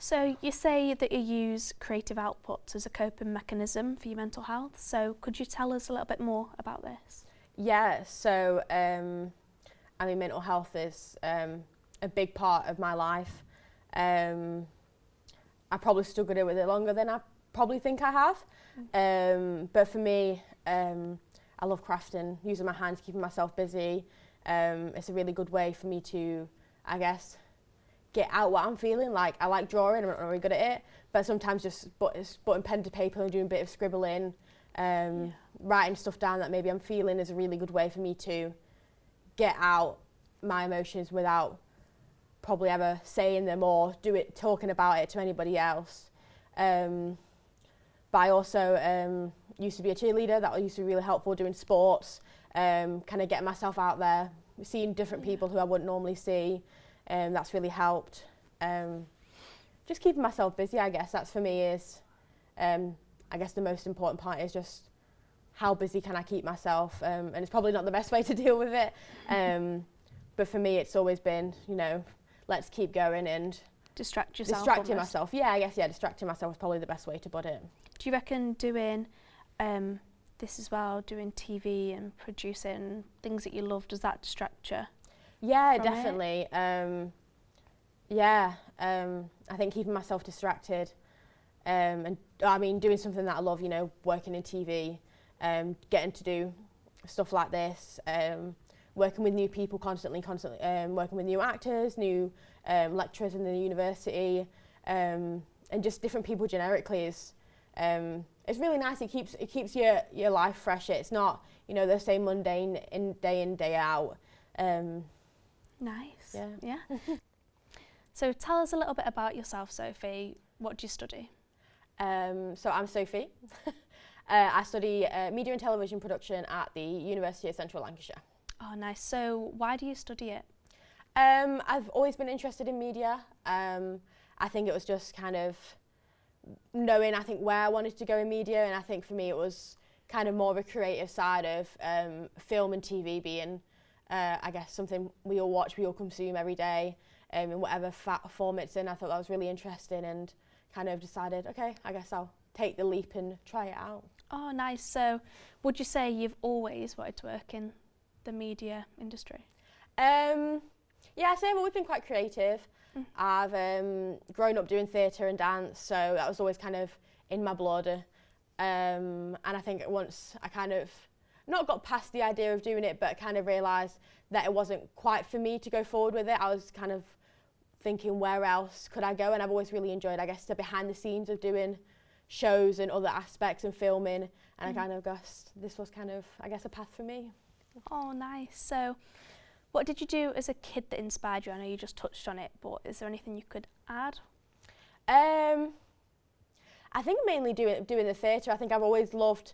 So you say that you use creative outputs as a coping mechanism for your mental health. So could you tell us a little bit more about this? Yeah, so I mean, mental health is a big part of my life. I probably struggled with it longer than I probably think I have. But for me, I love crafting, using my hands, keeping myself busy. It's a really good way for me to, I guess, get out what I'm feeling. Like, I like drawing, I'm not really good at it, but sometimes just putting pen to paper and doing a bit of scribbling, writing stuff down that maybe I'm feeling is a really good way for me to get out my emotions without probably ever saying them or talking about it to anybody else. But I also used to be a cheerleader. That used to be really helpful, doing sports, kind of getting myself out there, seeing different people who I wouldn't normally see. That's really helped. Just keeping myself busy, I guess. That's for me is, I guess the most important part is just how busy can I keep myself. And it's probably not the best way to deal with it. But for me, it's always been, you know, let's keep going and distract yourself. Distracting myself. Yeah, I guess, distracting myself is probably the best way to put it. Do you reckon doing this as well, doing TV and producing things that you love, does that distract you? Yeah, definitely. I think keeping myself distracted and I mean doing something that I love, you know, working in TV, getting to do stuff like this, working with new people constantly, working with new actors, new lecturers in the university, and just different people generically is it's really nice. It keeps your life fresh. It's not, you know, the same mundane day in, day out. Nice. Yeah. So tell us a little bit about yourself, Sophie. What do you study? So I'm Sophie. I study media and television production at the University of Central Lancashire. Oh, nice. So why do you study it? I've always been interested in media. I think it was just kind of knowing, I think, where I wanted to go in media, and I think for me it was kind of more of a creative side of film and TV being, I guess, something we all watch, we all consume every day, in whatever form it's in. I thought that was really interesting and kind of decided, okay, I guess I'll take the leap and try it out. Oh, nice. So would you say you've always wanted to work in the media industry? Yeah, I'd say I've always been quite creative. I've grown up doing theatre and dance, so that was always kind of in my blood. And I think once I kind of not got past the idea of doing it, but kind of realised that it wasn't quite for me to go forward with it, I was kind of thinking, where else could I go? And I've always really enjoyed, I guess, the behind the scenes of doing shows and other aspects and filming. And I kind of guessed this was kind of, I guess, a path for me. Oh, nice. So what did you do as a kid that inspired you? I know you just touched on it, but is there anything you could add? I think mainly doing the theatre. I think I've always loved,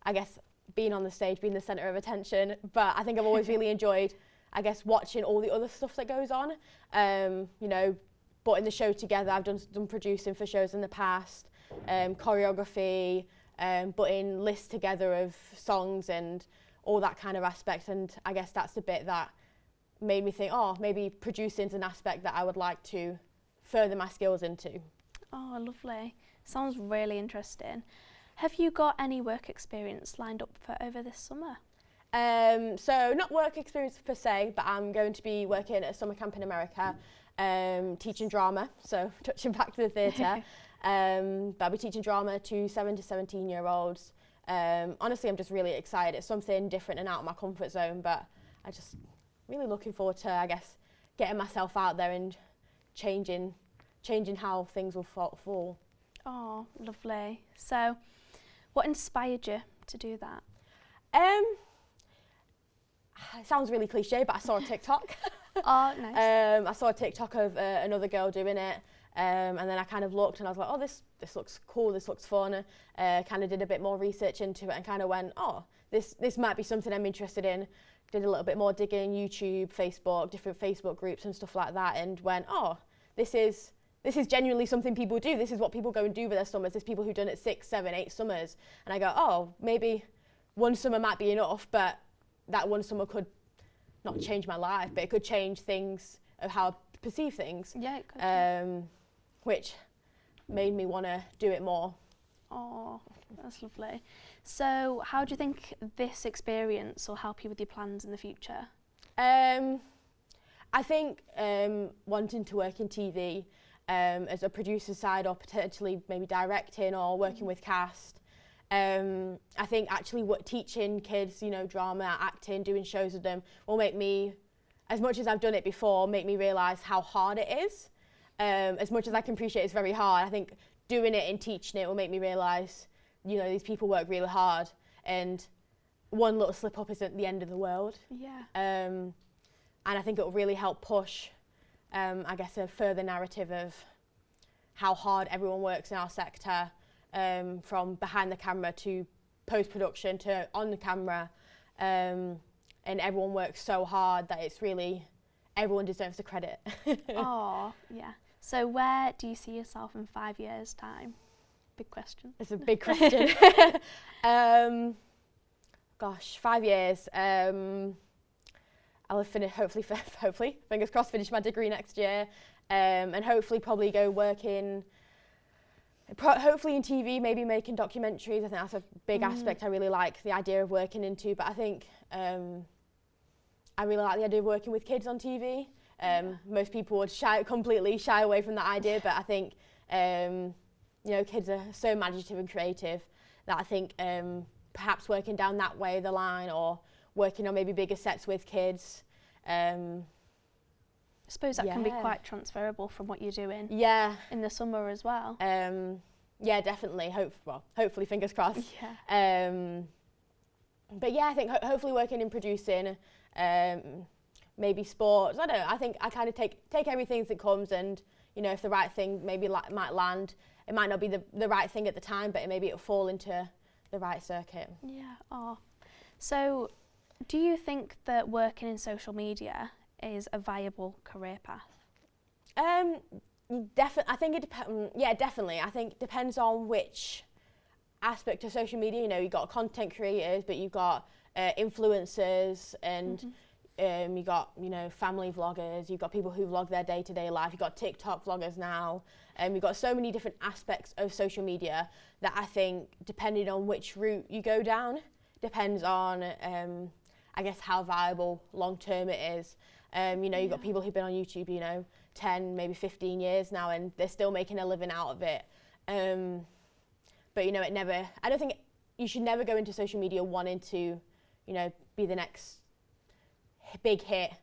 I guess, being on the stage, being the centre of attention, but I think I've always really enjoyed, I guess, watching all the other stuff that goes on. You know, putting the show together. I've done producing for shows in the past, choreography, putting lists together of songs and all that kind of aspect, and I guess that's the bit that made me think, oh, maybe producing's an aspect that I would like to further my skills into. Oh, lovely. Sounds really interesting. Have you got any work experience lined up for over this summer? So not work experience per se, but I'm going to be working at a summer camp in America, teaching drama, so touching back to the theatre. But I'll be teaching drama to 7 to 17-year-olds. Honestly, I'm just really excited. It's something different and out of my comfort zone, but I just really looking forward to, I guess, getting myself out there and changing how things will fall. Oh, lovely. So what inspired you to do that? It sounds really cliche, but I saw a TikTok. Oh, nice. I saw a TikTok of another girl doing it, and then I kind of looked and I was like, oh, this looks cool, this looks fun. Kind of did a bit more research into it and kind of went, oh, this might be something I'm interested in. Did a little bit more digging, YouTube, Facebook, different Facebook groups and stuff like that, and went, oh, this is genuinely something people do. This is what people go and do with their summers. There's people who've done it 6, 7, 8 summers. And I go, oh, maybe one summer might be enough, but that one summer could not change my life, but it could change things of how I perceive things. Yeah, it could. Which made me want to do it more. Oh, that's lovely. So how do you think this experience will help you with your plans in the future? I think wanting to work in TV as a producer side, or potentially maybe directing or working with cast. I think actually teaching kids, drama, acting, doing shows with them will make me, as much as I've done it before, make me realise how hard it is. As much as I can appreciate it's very hard, I think doing it and teaching it will make me realise, these people work really hard, and one little slip up isn't the end of the world. Yeah. And I think it will really help push, I guess, a further narrative of how hard everyone works in our sector, from behind the camera to post-production to on the camera. And everyone works so hard that it's really, everyone deserves the credit. Oh, yeah. So where do you see yourself in 5 years' time? Big question. It's a big question. Gosh, 5 years. I'll have finished, hopefully, fingers crossed, finish my degree next year, and hopefully probably go work in, hopefully in TV, maybe making documentaries. I think that's a big aspect I really like, the idea of working into, but I think I really like the idea of working with kids on TV. Most people would completely shy away from that idea, but I think kids are so imaginative and creative that I think perhaps working down that way of the line, or working on maybe bigger sets with kids. I suppose that can be quite transferable from what you're doing in the summer as well. Yeah, definitely. Hopefully, fingers crossed. Yeah. But yeah, I think hopefully working in producing, maybe sports. I don't know. I think I kind of take everything as it comes, and if the right thing maybe might land, it might not be the right thing at the time, but maybe it'll fall into the right circuit. Yeah. Oh. So, do you think that working in social media is a viable career path? I think it depends. Yeah, definitely. I think it depends on which aspect of social media. You've got content creators, but you've got influencers, and you've got family vloggers. You've got people who vlog their day-to-day life. You've got TikTok vloggers now. You've got so many different aspects of social media that I think, depending on which route you go down, depends on I guess how viable long term it is. You've got people who've been on YouTube, 10, maybe 15 years now, and they're still making a living out of it. But I don't think you should never go into social media wanting to, be the next big hit,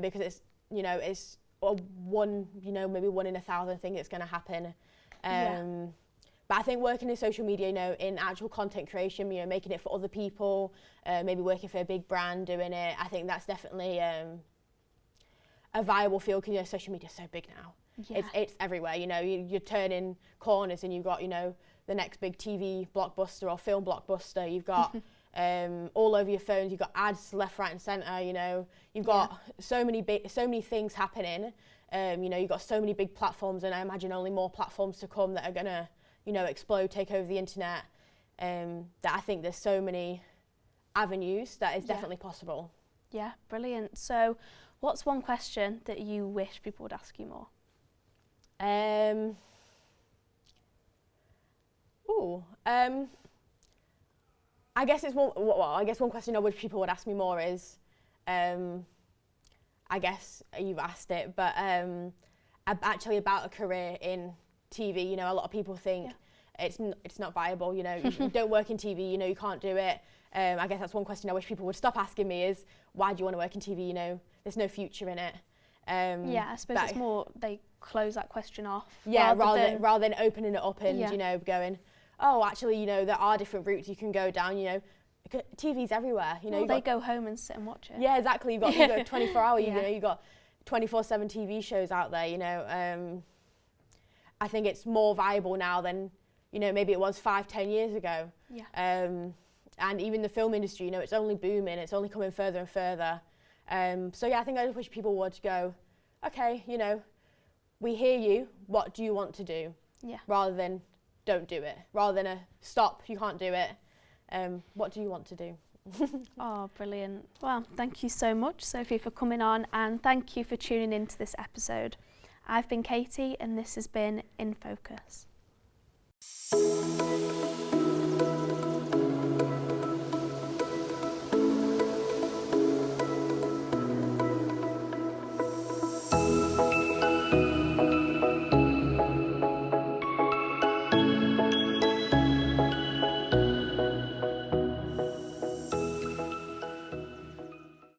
because it's maybe 1 in 1,000 thing that's going to happen. But I think working in social media, in actual content creation, making it for other people, maybe working for a big brand doing it, I think that's definitely a viable field, because social media is so big now. Yeah. It's everywhere. You're turning corners, and you've got the next big TV blockbuster or film blockbuster. You've got all over your phones. You've got ads left, right, and centre. You've got so many things happening. You've got so many big platforms, and I imagine only more platforms to come that are gonna explode, take over the internet. That I think there's so many avenues that is definitely possible. Yeah, brilliant. So, what's one question that you wish people would ask you more? I guess one question I wish people would ask me more is, I guess you've asked it, but actually about a career in TV. A lot of people think it's not viable. You don't work in TV. You can't do it. I guess that's one question I wish people would stop asking me is, why do you want to work in TV? There's no future in it. I suppose it's more they close that question off. Yeah, rather than opening it up and going, oh, actually, there are different routes you can go down. TV's everywhere. They go home and sit and watch it. Yeah, exactly. You've got 24 hour. You've got 24/7 TV shows out there. I think it's more viable now than maybe it was 5-10 years ago. Yeah. And even the film industry, it's only booming. It's only coming further and further. So yeah, I think I just wish people would go, okay, we hear you. What do you want to do? Yeah. Rather than don't do it. Rather than a stop, you can't do it. What do you want to do? Oh, brilliant. Well, thank you so much, Sophie, for coming on, and thank you for tuning into this episode. I've been Katie and this has been In Focus.